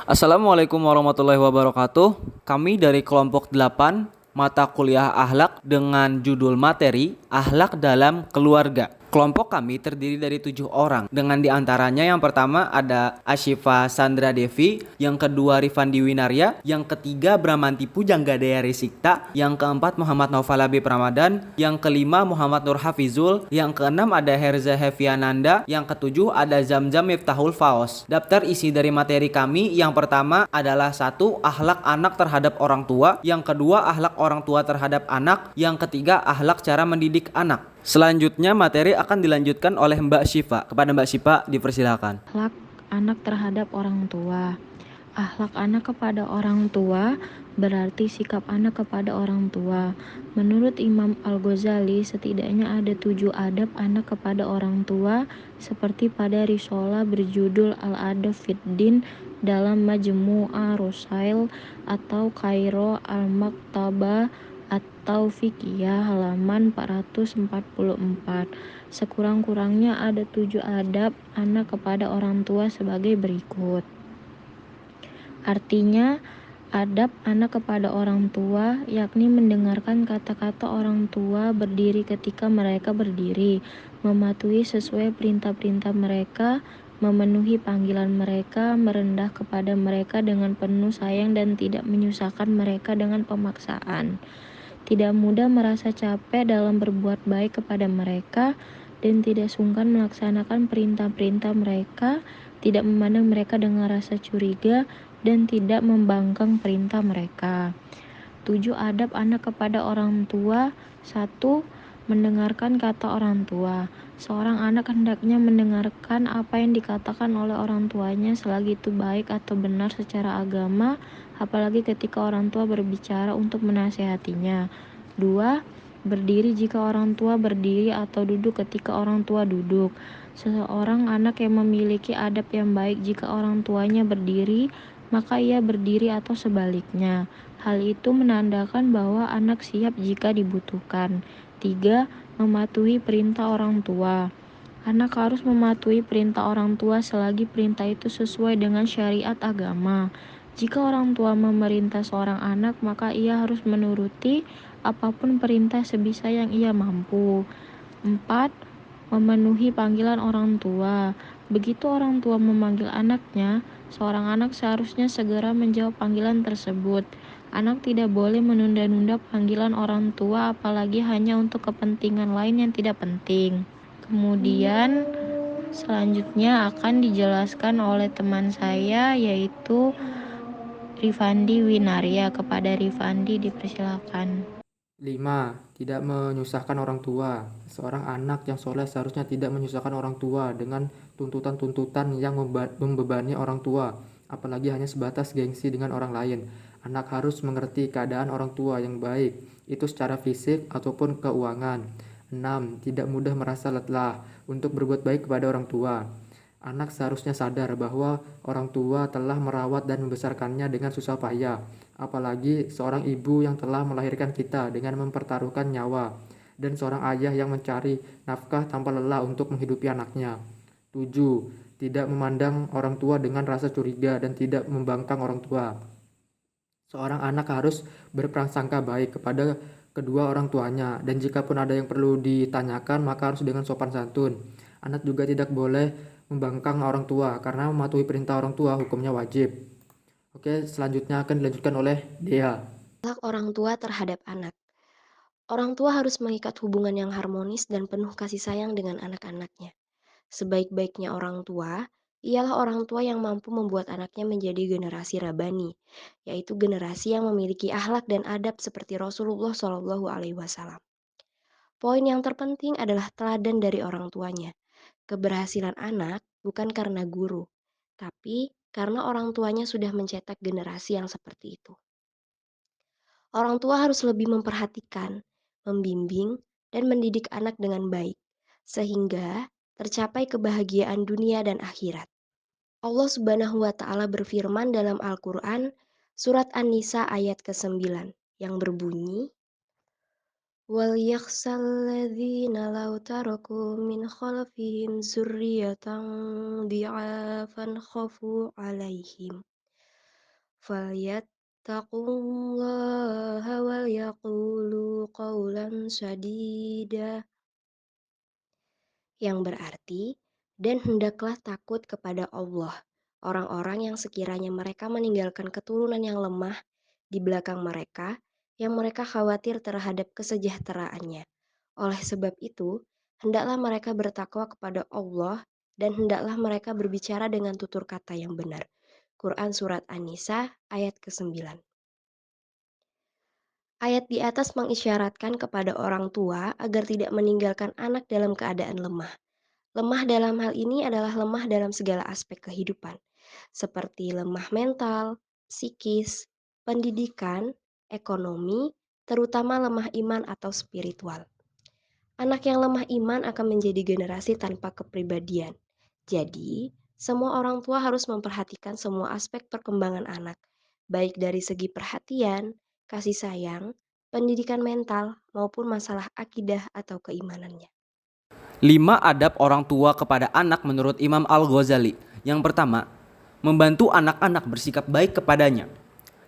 Assalamualaikum warahmatullahi wabarakatuh. Kami dari kelompok 8 mata kuliah akhlak dengan judul materi akhlak dalam keluarga. Kelompok kami terdiri dari 7 orang dengan diantaranya yang pertama ada Ashifa Sandra Devi, yang kedua Rifandi Winarya, yang ketiga Bramanti Pujanggadaya Resikta, yang keempat Muhammad Naufal Habib Ramadan, yang kelima Muhammad Nur Hafizul, yang keenam ada Herza Heviananda, yang ketujuh ada Zamzam Miftahul Faos. Daftar isi dari materi kami yang pertama adalah satu, akhlak anak terhadap orang tua, yang kedua akhlak orang tua terhadap anak, yang ketiga akhlak cara mendidik anak. Selanjutnya materi akan dilanjutkan oleh Mbak Syifa. Kepada Mbak Syifa dipersilakan. Akhlak anak terhadap orang tua. Akhlak anak kepada orang tua berarti sikap anak kepada orang tua. Menurut Imam Al-Ghazali, setidaknya ada 7 adab anak kepada orang tua, seperti pada risolah berjudul Al-Adab Fid Din dalam Majmu'ah Rosail atau Kairo Al-Maktabah atau Fikiyah halaman 444. Sekurang-kurangnya ada 7 adab anak kepada orang tua sebagai berikut. Artinya, adab anak kepada orang tua yakni mendengarkan kata-kata orang tua, berdiri ketika mereka berdiri, mematuhi sesuai perintah-perintah mereka, memenuhi panggilan mereka, merendah kepada mereka dengan penuh sayang dan tidak menyusahkan mereka dengan pemaksaan. Tidak mudah merasa capek dalam berbuat baik kepada mereka, dan tidak sungkan melaksanakan perintah-perintah mereka, tidak memandang mereka dengan rasa curiga, dan tidak membangkang perintah mereka. 7 adab anak kepada orang tua. 1. Mendengarkan kata orang tua. Seorang anak hendaknya mendengarkan apa yang dikatakan oleh orang tuanya selagi itu baik atau benar secara agama, apalagi ketika orang tua berbicara untuk menasihatinya. 2. Berdiri jika orang tua berdiri atau duduk ketika orang tua duduk. Seseorang anak yang memiliki adab yang baik jika orang tuanya berdiri, maka ia berdiri atau sebaliknya. Hal itu menandakan bahwa anak siap jika dibutuhkan. 3. Mematuhi perintah orang tua. Anak harus mematuhi perintah orang tua selagi perintah itu sesuai dengan syariat agama. Jika orang tua memerintah seorang anak, maka ia harus menuruti apapun perintah sebisa yang ia mampu. 4. Memenuhi panggilan orang tua. Begitu orang tua memanggil anaknya, seorang anak seharusnya segera menjawab panggilan tersebut. Anak tidak boleh menunda-nunda panggilan orang tua, apalagi hanya untuk kepentingan lain yang tidak penting. Kemudian selanjutnya akan dijelaskan oleh teman saya, yaitu Rifandi Winarya. Kepada Rifandi dipersilakan. 5. Tidak menyusahkan orang tua. Seorang anak yang soleh seharusnya tidak menyusahkan orang tua dengan tuntutan-tuntutan yang membebani orang tua, apalagi hanya sebatas gengsi dengan orang lain. Anak harus mengerti keadaan orang tua yang baik, itu secara fisik ataupun keuangan. 6. Tidak mudah merasa lelah untuk berbuat baik kepada orang tua. Anak seharusnya sadar bahwa orang tua telah merawat dan membesarkannya dengan susah payah, apalagi seorang ibu yang telah melahirkan kita dengan mempertaruhkan nyawa, dan seorang ayah yang mencari nafkah tanpa lelah untuk menghidupi anaknya. 7. Tidak memandang orang tua dengan rasa curiga dan tidak membangkang orang tua. Seorang anak harus berprasangka baik kepada kedua orang tuanya, dan jika pun ada yang perlu ditanyakan, maka harus dengan sopan santun. Anak juga tidak boleh membangkang orang tua, karena mematuhi perintah orang tua hukumnya wajib. Oke, selanjutnya akan dilanjutkan oleh Dea. Akhlak orang tua terhadap anak. Orang tua harus mengikat hubungan yang harmonis dan penuh kasih sayang dengan anak-anaknya. Sebaik-baiknya orang tua ialah orang tua yang mampu membuat anaknya menjadi generasi rabani, yaitu generasi yang memiliki akhlak dan adab seperti Rasulullah Shallallahu Alaihi Wasallam. Poin yang terpenting adalah teladan dari orang tuanya. Keberhasilan anak bukan karena guru, tapi karena orang tuanya sudah mencetak generasi yang seperti itu. Orang tua harus lebih memperhatikan, membimbing, dan mendidik anak dengan baik, sehingga tercapai kebahagiaan dunia dan akhirat. Allah Subhanahu wa Ta'ala berfirman dalam Al-Quran, Surat An-Nisa ayat ke-9, yang berbunyi, وَلْيَخْشَ الَّذِينَ لَوْ تَرَكُوا مِنْ خَلْفِهِمْ ذُرِّيَّةً ضِعَافًا خَافُوا عَلَيْهِمْ falyattaqullaha wal yaqulu qawlan sadida, yang berarti, dan hendaklah takut kepada Allah, orang-orang yang sekiranya mereka meninggalkan keturunan yang lemah di belakang mereka, yang mereka khawatir terhadap kesejahteraannya. Oleh sebab itu, hendaklah mereka bertakwa kepada Allah dan hendaklah mereka berbicara dengan tutur kata yang benar. Quran Surat An-Nisa ayat ke-9. Ayat di atas mengisyaratkan kepada orang tua agar tidak meninggalkan anak dalam keadaan lemah. Lemah dalam hal ini adalah lemah dalam segala aspek kehidupan, seperti lemah mental, psikis, pendidikan, ekonomi, terutama lemah iman atau spiritual. Anak yang lemah iman akan menjadi generasi tanpa kepribadian. Jadi, semua orang tua harus memperhatikan semua aspek perkembangan anak, baik dari segi perhatian, kasih sayang, pendidikan mental, maupun masalah akidah atau keimanannya. 5 adab orang tua kepada anak menurut Imam Al-Ghazali. Yang pertama, membantu anak-anak bersikap baik kepadanya.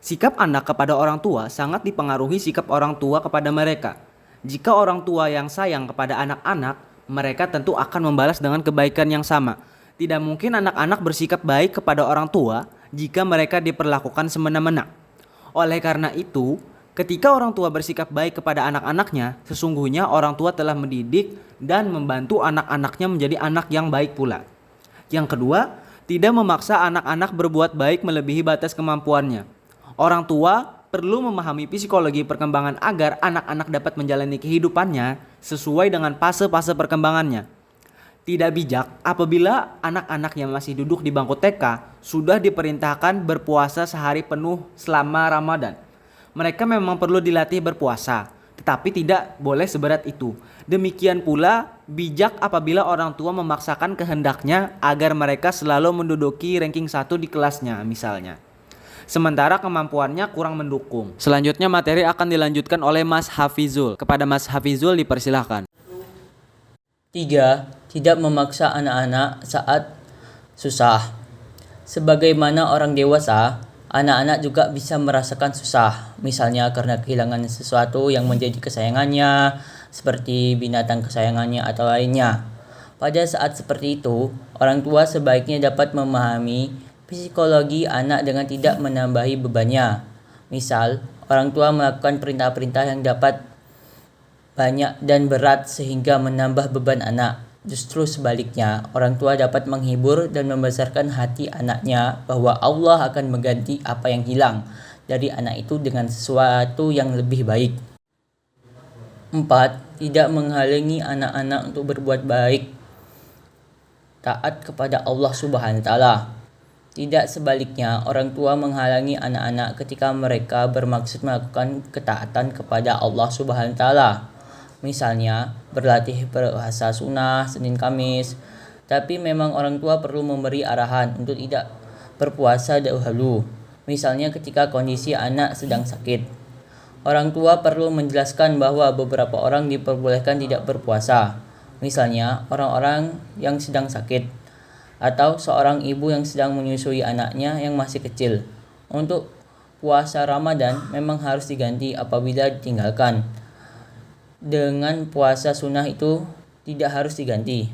Sikap anak kepada orang tua sangat dipengaruhi sikap orang tua kepada mereka. Jika orang tua yang sayang kepada anak-anak, mereka tentu akan membalas dengan kebaikan yang sama. Tidak mungkin anak-anak bersikap baik kepada orang tua jika mereka diperlakukan semena-mena. Oleh karena itu, ketika orang tua bersikap baik kepada anak-anaknya, sesungguhnya orang tua telah mendidik dan membantu anak-anaknya menjadi anak yang baik pula. Yang kedua, tidak memaksa anak-anak berbuat baik melebihi batas kemampuannya. Orang tua perlu memahami psikologi perkembangan agar anak-anak dapat menjalani kehidupannya sesuai dengan fase-fase perkembangannya. Tidak bijak apabila anak-anak yang masih duduk di bangku TK sudah diperintahkan berpuasa sehari penuh selama Ramadan. Mereka memang perlu dilatih berpuasa, tetapi tidak boleh seberat itu. Demikian pula bijak apabila orang tua memaksakan kehendaknya agar mereka selalu menduduki ranking 1 di kelasnya misalnya, sementara kemampuannya kurang mendukung. Selanjutnya materi akan dilanjutkan oleh Mas Hafizul. Kepada Mas Hafizul dipersilahkan. 3. Tidak memaksa anak-anak saat susah. Sebagaimana orang dewasa, anak-anak juga bisa merasakan susah, misalnya karena kehilangan sesuatu yang menjadi kesayangannya, seperti binatang kesayangannya atau lainnya. Pada saat seperti itu, orang tua sebaiknya dapat memahami psikologi anak dengan tidak menambahi bebannya. Misal, orang tua melakukan perintah-perintah yang dapat banyak dan berat sehingga menambah beban anak. Justru sebaliknya, orang tua dapat menghibur dan membesarkan hati anaknya bahwa Allah akan mengganti apa yang hilang dari anak itu dengan sesuatu yang lebih baik. 4. Tidak menghalangi anak-anak untuk berbuat baik, taat kepada Allah Subhanahu wa taala. Tidak sebaliknya, orang tua menghalangi anak-anak ketika mereka bermaksud melakukan ketaatan kepada Allah Subhanahu wa taala. Misalnya, berlatih puasa sunnah Senin Kamis. Tapi memang orang tua perlu memberi arahan untuk tidak berpuasa dahulu. Misalnya ketika kondisi anak sedang sakit. Orang tua perlu menjelaskan bahwa beberapa orang diperbolehkan tidak berpuasa. Misalnya, orang-orang yang sedang sakit atau seorang ibu yang sedang menyusui anaknya yang masih kecil. Untuk puasa Ramadan memang harus diganti apabila ditinggalkan. Dengan puasa sunnah itu tidak harus diganti.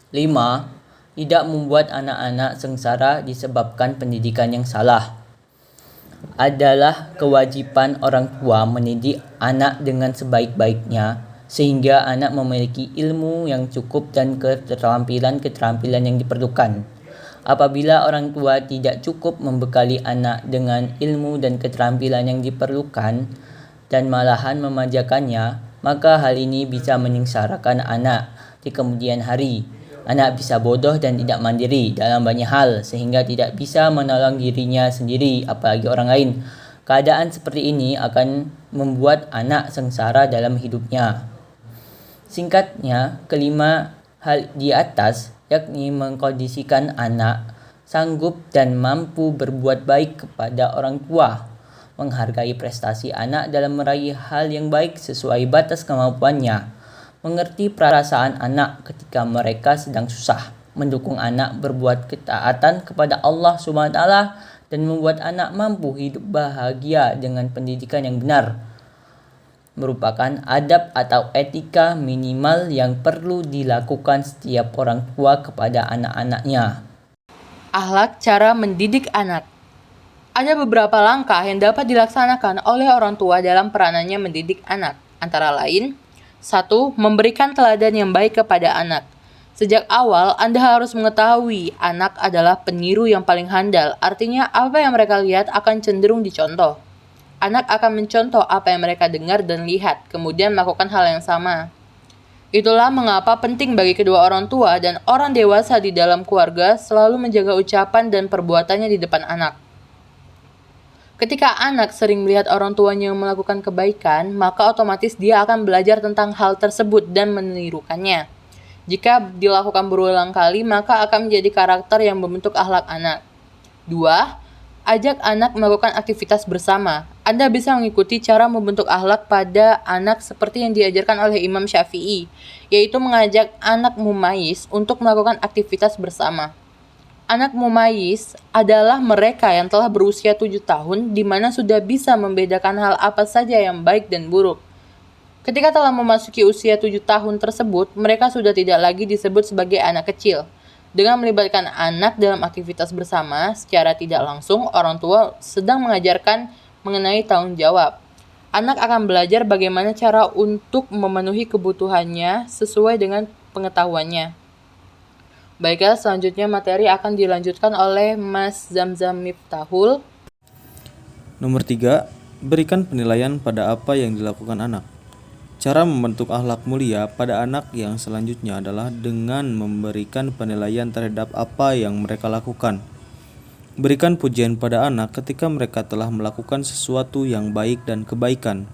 5. Tidak membuat anak-anak sengsara disebabkan pendidikan yang salah. Adalah kewajiban orang tua mendidik anak dengan sebaik-baiknya sehingga anak memiliki ilmu yang cukup dan keterampilan-keterampilan yang diperlukan. Apabila orang tua tidak cukup membekali anak dengan ilmu dan keterampilan yang diperlukan dan malahan memanjakannya, maka hal ini bisa menyengsarakan anak di kemudian hari. Anak bisa bodoh dan tidak mandiri dalam banyak hal sehingga tidak bisa menolong dirinya sendiri apalagi orang lain. Keadaan seperti ini akan membuat anak sengsara dalam hidupnya. Singkatnya, kelima hal di atas yakni mengkondisikan anak sanggup dan mampu berbuat baik kepada orang tua, menghargai prestasi anak dalam meraih hal yang baik sesuai batas kemampuannya, mengerti perasaan anak ketika mereka sedang susah, mendukung anak berbuat ketaatan kepada Allah Subhanahu wa taala dan membuat anak mampu hidup bahagia dengan pendidikan yang benar merupakan adab atau etika minimal yang perlu dilakukan setiap orang tua kepada anak-anaknya. Akhlak cara mendidik anak. Ada beberapa langkah yang dapat dilaksanakan oleh orang tua dalam peranannya mendidik anak. Antara lain, 1. Memberikan teladan yang baik kepada anak. Sejak awal, Anda harus mengetahui anak adalah peniru yang paling handal. Artinya, apa yang mereka lihat akan cenderung dicontoh. Anak akan mencontoh apa yang mereka dengar dan lihat, kemudian melakukan hal yang sama. Itulah mengapa penting bagi kedua orang tua dan orang dewasa di dalam keluarga selalu menjaga ucapan dan perbuatannya di depan anak. Ketika anak sering melihat orang tuanya melakukan kebaikan, maka otomatis dia akan belajar tentang hal tersebut dan menirukannya. Jika dilakukan berulang kali, maka akan menjadi karakter yang membentuk akhlak anak. 2. Ajak anak melakukan aktivitas bersama. Anda bisa mengikuti cara membentuk akhlak pada anak seperti yang diajarkan oleh Imam Syafi'i, yaitu mengajak anak mumayyiz untuk melakukan aktivitas bersama. Anak mumayyiz adalah mereka yang telah berusia 7 tahun di mana sudah bisa membedakan hal apa saja yang baik dan buruk. Ketika telah memasuki usia 7 tahun tersebut, mereka sudah tidak lagi disebut sebagai anak kecil. Dengan melibatkan anak dalam aktivitas bersama, secara tidak langsung orang tua sedang mengajarkan mengenai tanggung jawab. Anak akan belajar bagaimana cara untuk memenuhi kebutuhannya sesuai dengan pengetahuannya. Baiklah, selanjutnya materi akan dilanjutkan oleh Mas Zamzam Miftahul. Nomor 3, berikan penilaian pada apa yang dilakukan anak. Cara membentuk akhlak mulia pada anak yang selanjutnya adalah dengan memberikan penilaian terhadap apa yang mereka lakukan. Berikan pujian pada anak ketika mereka telah melakukan sesuatu yang baik dan kebaikan.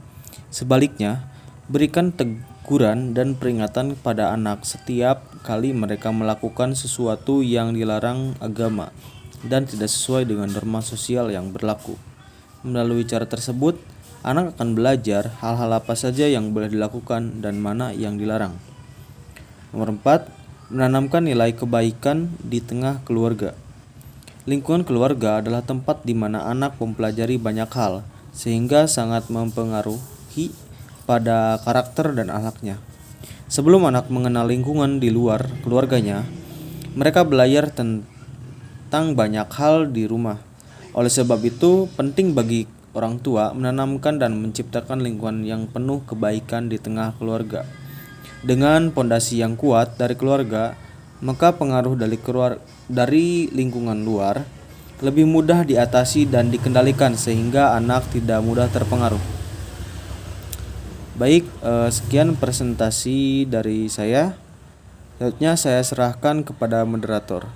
Sebaliknya, berikan teguran dan peringatan pada anak setiap kali mereka melakukan sesuatu yang dilarang agama dan tidak sesuai dengan norma sosial yang berlaku. Melalui cara tersebut, anak akan belajar hal-hal apa saja yang boleh dilakukan dan mana yang dilarang. Nomor 4, menanamkan nilai kebaikan di tengah keluarga. Lingkungan keluarga adalah tempat di mana anak mempelajari banyak hal, sehingga sangat mempengaruhi pada karakter dan akhlaknya. Sebelum anak mengenal lingkungan di luar keluarganya, mereka belajar tentang banyak hal di rumah. Oleh sebab itu, penting bagi orang tua menanamkan dan menciptakan lingkungan yang penuh kebaikan di tengah keluarga. Dengan pondasi yang kuat dari keluarga, maka pengaruh dari lingkungan luar lebih mudah diatasi dan dikendalikan sehingga anak tidak mudah terpengaruh. Baik, sekian presentasi dari saya. Selanjutnya saya serahkan kepada moderator.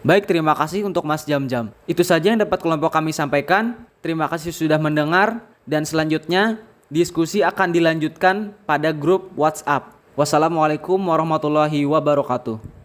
Baik, terima kasih untuk Mas Jam-Jam. Itu saja yang dapat kelompok kami sampaikan. Terima kasih sudah mendengar dan selanjutnya diskusi akan dilanjutkan pada grup WhatsApp. Wassalamualaikum warahmatullahi wabarakatuh.